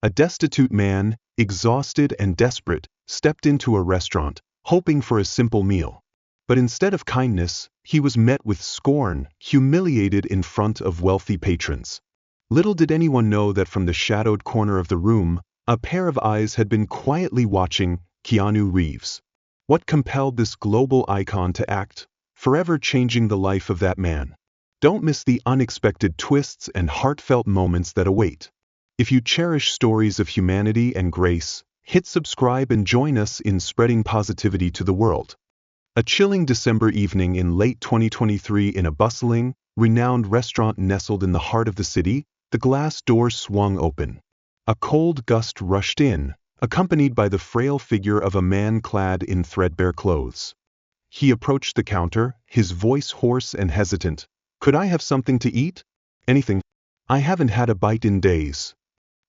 A destitute man, exhausted and desperate, stepped into a restaurant, hoping for a simple meal. But instead of kindness, he was met with scorn, humiliated in front of wealthy patrons. Little did anyone know that from the shadowed corner of the room, a pair of eyes had been quietly watching Keanu Reeves. What compelled this global icon to act, forever changing the life of that man? Don't miss the unexpected twists and heartfelt moments that await. If you cherish stories of humanity and grace, hit subscribe and join us in spreading positivity to the world. A chilling December evening in late 2023 in a bustling, renowned restaurant nestled in the heart of the city, the glass doors swung open. A cold gust rushed in, accompanied by the frail figure of a man clad in threadbare clothes. He approached the counter, his voice hoarse and hesitant. "Could I have something to eat? Anything. I haven't had a bite in days."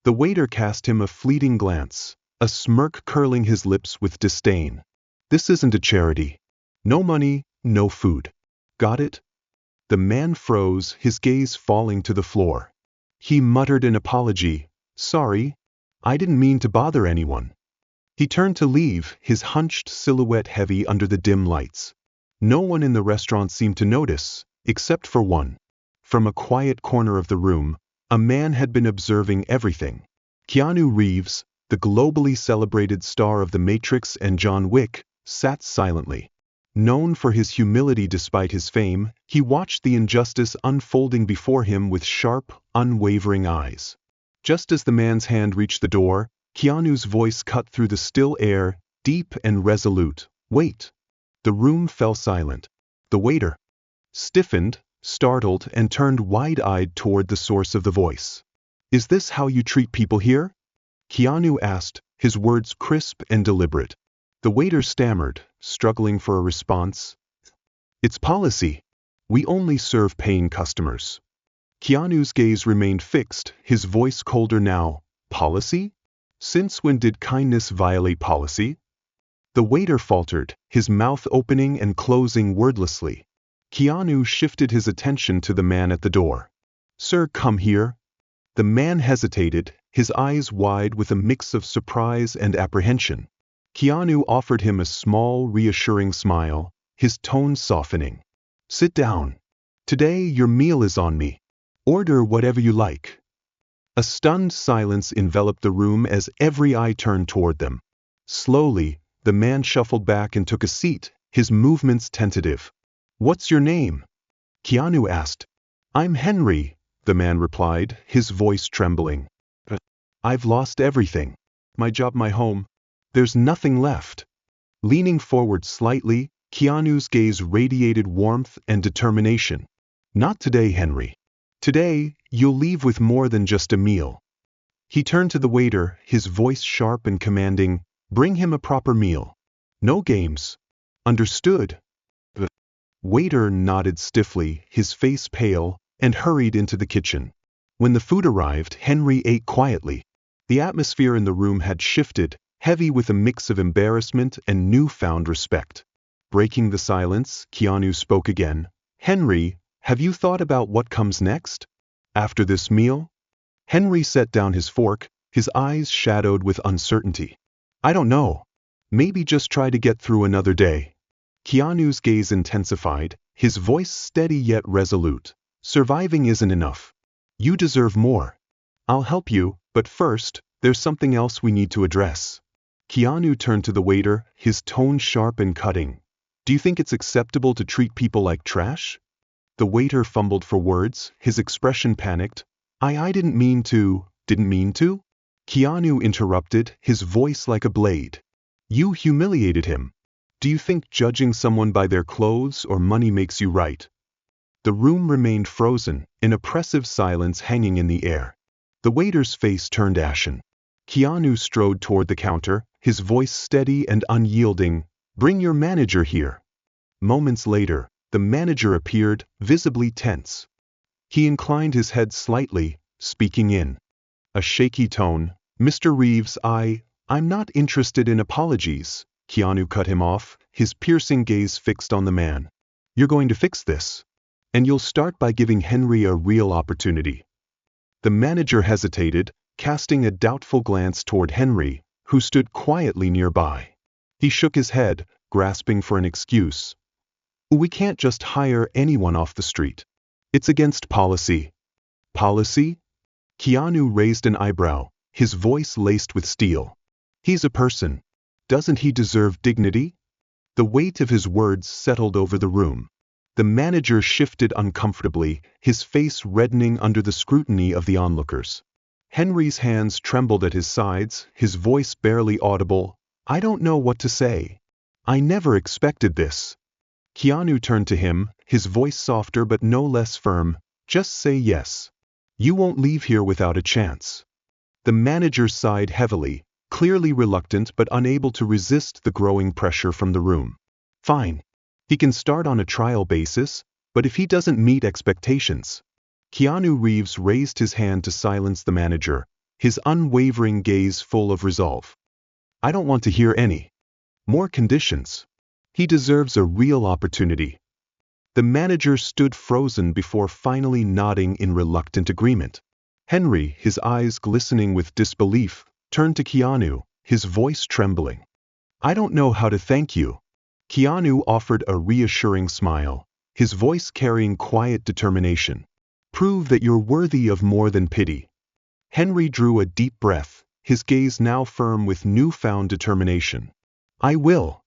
The waiter cast him a fleeting glance, a smirk curling his lips with disdain. "This isn't a charity. No money, no food. Got it?" The man froze, his gaze falling to the floor. He muttered an apology. "Sorry, I didn't mean to bother anyone." He turned to leave, his hunched silhouette heavy under the dim lights. No one in the restaurant seemed to notice, except for one. From a quiet corner of the room, a man had been observing everything. Keanu Reeves, the globally celebrated star of The Matrix and John Wick, sat silently. Known for his humility despite his fame, he watched the injustice unfolding before him with sharp, unwavering eyes. Just as the man's hand reached the door, Keanu's voice cut through the still air, deep and resolute. "Wait." The room fell silent. The waiter stiffened, startled, and turned wide-eyed toward the source of the voice. "Is this how you treat people here?" Keanu asked, his words crisp and deliberate. The waiter stammered, struggling for a response. "It's policy. We only serve paying customers." Keanu's gaze remained fixed, his voice colder now. "Policy? Since when did kindness violate policy?" The waiter faltered, his mouth opening and closing wordlessly. Keanu shifted his attention to the man at the door. "Sir, come here." The man hesitated, his eyes wide with a mix of surprise and apprehension. Keanu offered him a small, reassuring smile, his tone softening. "Sit down. Today your meal is on me. Order whatever you like." A stunned silence enveloped the room as every eye turned toward them. Slowly, the man shuffled back and took a seat, his movements tentative. "What's your name?" Keanu asked. "I'm Henry," the man replied, his voice trembling. "I've lost everything. My job, my home. There's nothing left." Leaning forward slightly, Keanu's gaze radiated warmth and determination. "Not today, Henry. Today, you'll leave with more than just a meal." He turned to the waiter, his voice sharp and commanding. "Bring him a proper meal. No games. Understood?" The waiter nodded stiffly, his face pale, and hurried into the kitchen. When the food arrived, Henry ate quietly. The atmosphere in the room had shifted, heavy with a mix of embarrassment and newfound respect. Breaking the silence, Keanu spoke again. "Henry, have you thought about what comes next? After this meal?" Henry set down his fork, his eyes shadowed with uncertainty. "I don't know. Maybe just try to get through another day." Keanu's gaze intensified, his voice steady yet resolute. "Surviving isn't enough. You deserve more. I'll help you, but first, there's something else we need to address." Keanu turned to the waiter, his tone sharp and cutting. "Do you think it's acceptable to treat people like trash?" The waiter fumbled for words, his expression panicked. I didn't mean to." "Didn't mean to?" Keanu interrupted, his voice like a blade. "You humiliated him. Do you think judging someone by their clothes or money makes you right?" The room remained frozen, an oppressive silence hanging in the air. The waiter's face turned ashen. Keanu strode toward the counter, his voice steady and unyielding. "Bring your manager here." Moments later, the manager appeared, visibly tense. He inclined his head slightly, speaking in a shaky tone. "Mr. Reeves, I'm not interested in apologies." Keanu cut him off, his piercing gaze fixed on the man. "You're going to fix this. And you'll start by giving Henry a real opportunity." The manager hesitated, casting a doubtful glance toward Henry, who stood quietly nearby. He shook his head, grasping for an excuse. We can't just hire anyone off the street. It's against policy. Policy? Keanu raised an eyebrow, his voice laced with steel. He's a person. Doesn't he deserve dignity? The weight of his words settled over the room. The manager shifted uncomfortably, his face reddening under the scrutiny of the onlookers. Henry's hands trembled at his sides, his voice barely audible. I don't know what to say. I never expected this. Keanu turned to him, his voice softer but no less firm. Just say yes. You won't leave here without a chance. The manager sighed heavily, clearly reluctant but unable to resist the growing pressure from the room. Fine. He can start on a trial basis, but if he doesn't meet expectations. Keanu Reeves raised his hand to silence the manager, his unwavering gaze full of resolve. I don't want to hear any more conditions. He deserves a real opportunity. The manager stood frozen before finally nodding in reluctant agreement. Henry, his eyes glistening with disbelief, turned to Keanu, his voice trembling. I don't know how to thank you. Keanu offered a reassuring smile, his voice carrying quiet determination. Prove that you're worthy of more than pity. Henry drew a deep breath, his gaze now firm with newfound determination. I will.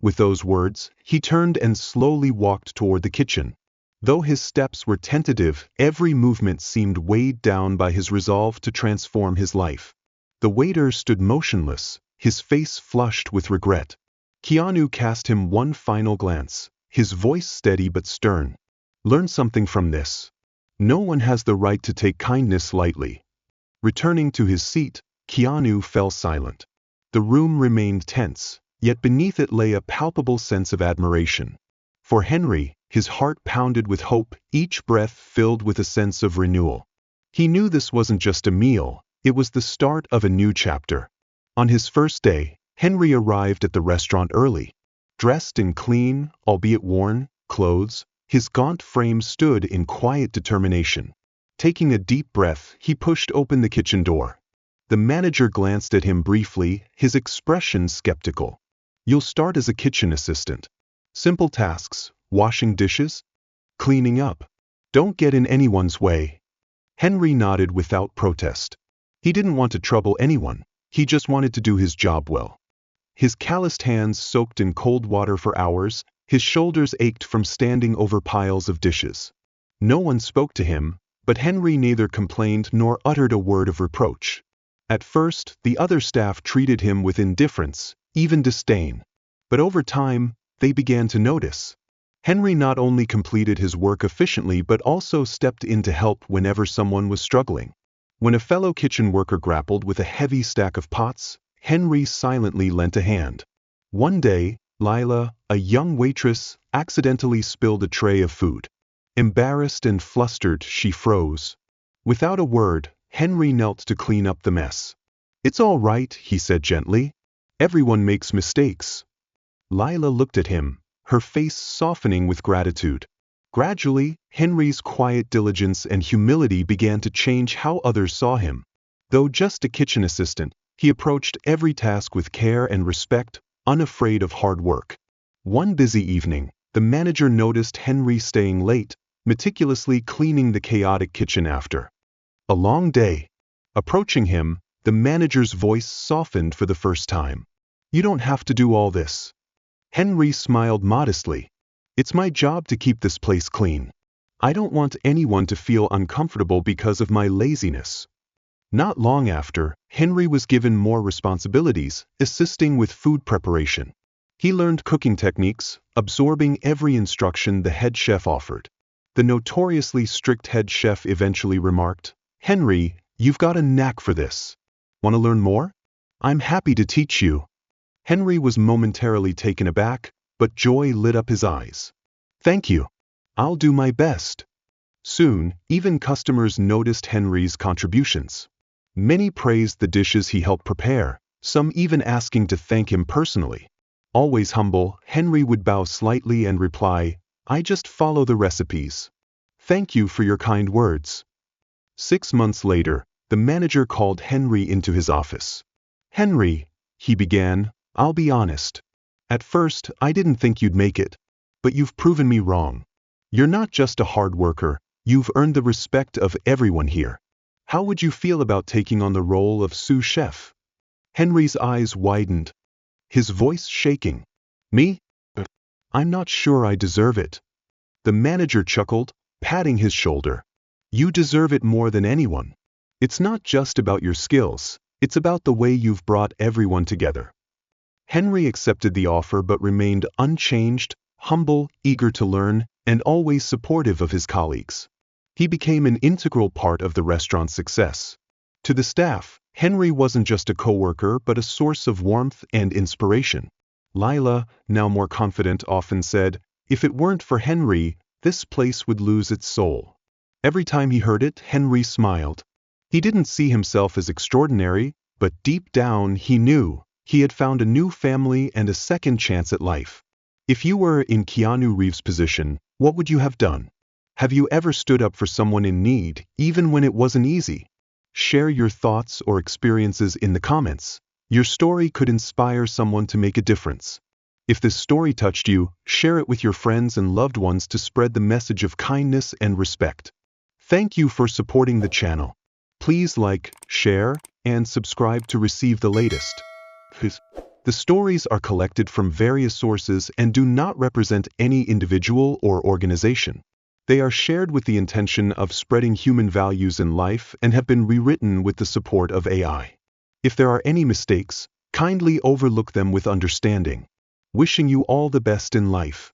With those words, he turned and slowly walked toward the kitchen. Though his steps were tentative, every movement seemed weighed down by his resolve to transform his life. The waiter stood motionless, his face flushed with regret. Keanu cast him one final glance, his voice steady but stern. Learn something from this. No one has the right to take kindness lightly. Returning to his seat, Keanu fell silent. The room remained tense, yet beneath it lay a palpable sense of admiration. For Henry, his heart pounded with hope, each breath filled with a sense of renewal. He knew this wasn't just a meal, it was the start of a new chapter. On his first day, Henry arrived at the restaurant early. Dressed in clean, albeit worn, clothes, his gaunt frame stood in quiet determination. Taking a deep breath, he pushed open the kitchen door. The manager glanced at him briefly, his expression skeptical. You'll start as a kitchen assistant. Simple tasks, washing dishes, cleaning up. Don't get in anyone's way. Henry nodded without protest. He didn't want to trouble anyone, he just wanted to do his job well. His calloused hands soaked in cold water for hours, his shoulders ached from standing over piles of dishes. No one spoke to him, but Henry neither complained nor uttered a word of reproach. At first, the other staff treated him with indifference, even disdain. But over time, they began to notice. Henry not only completed his work efficiently but also stepped in to help whenever someone was struggling. When a fellow kitchen worker grappled with a heavy stack of pots, Henry silently lent a hand. One day, Lila, a young waitress, accidentally spilled a tray of food. Embarrassed and flustered, she froze. Without a word, Henry knelt to clean up the mess. It's all right, he said gently. Everyone makes mistakes. Lila looked at him, her face softening with gratitude. Gradually, Henry's quiet diligence and humility began to change how others saw him. Though just a kitchen assistant, he approached every task with care and respect, unafraid of hard work. One busy evening, the manager noticed Henry staying late, meticulously cleaning the chaotic kitchen after a long day. Approaching him, the manager's voice softened for the first time. You don't have to do all this. Henry smiled modestly. It's my job to keep this place clean. I don't want anyone to feel uncomfortable because of my laziness. Not long after, Henry was given more responsibilities, assisting with food preparation. He learned cooking techniques, absorbing every instruction the head chef offered. The notoriously strict head chef eventually remarked, Henry, you've got a knack for this. Want to learn more? I'm happy to teach you. Henry was momentarily taken aback, but joy lit up his eyes. Thank you. I'll do my best. Soon, even customers noticed Henry's contributions. Many praised the dishes he helped prepare, some even asking to thank him personally. Always humble, Henry would bow slightly and reply, I just follow the recipes. Thank you for your kind words. 6 months later, the manager called Henry into his office. "Henry," he began, "I'll be honest. At first, I didn't think you'd make it. But you've proven me wrong. You're not just a hard worker, you've earned the respect of everyone here. How would you feel about taking on the role of sous chef?" Henry's eyes widened, his voice shaking. "Me? I'm not sure I deserve it." The manager chuckled, patting his shoulder. "You deserve it more than anyone. It's not just about your skills, it's about the way you've brought everyone together." Henry accepted the offer but remained unchanged, humble, eager to learn, and always supportive of his colleagues. He became an integral part of the restaurant's success. To the staff, Henry wasn't just a coworker but a source of warmth and inspiration. Lila, now more confident, often said, "If it weren't for Henry, this place would lose its soul." Every time he heard it, Henry smiled. He didn't see himself as extraordinary, but deep down he knew he had found a new family and a second chance at life. If you were in Keanu Reeves' position, what would you have done? Have you ever stood up for someone in need, even when it wasn't easy? Share your thoughts or experiences in the comments. Your story could inspire someone to make a difference. If this story touched you, share it with your friends and loved ones to spread the message of kindness and respect. Thank you for supporting the channel. Please like, share, and subscribe to receive the latest. The stories are collected from various sources and do not represent any individual or organization. They are shared with the intention of spreading human values in life and have been rewritten with the support of AI. If there are any mistakes, kindly overlook them with understanding. Wishing you all the best in life.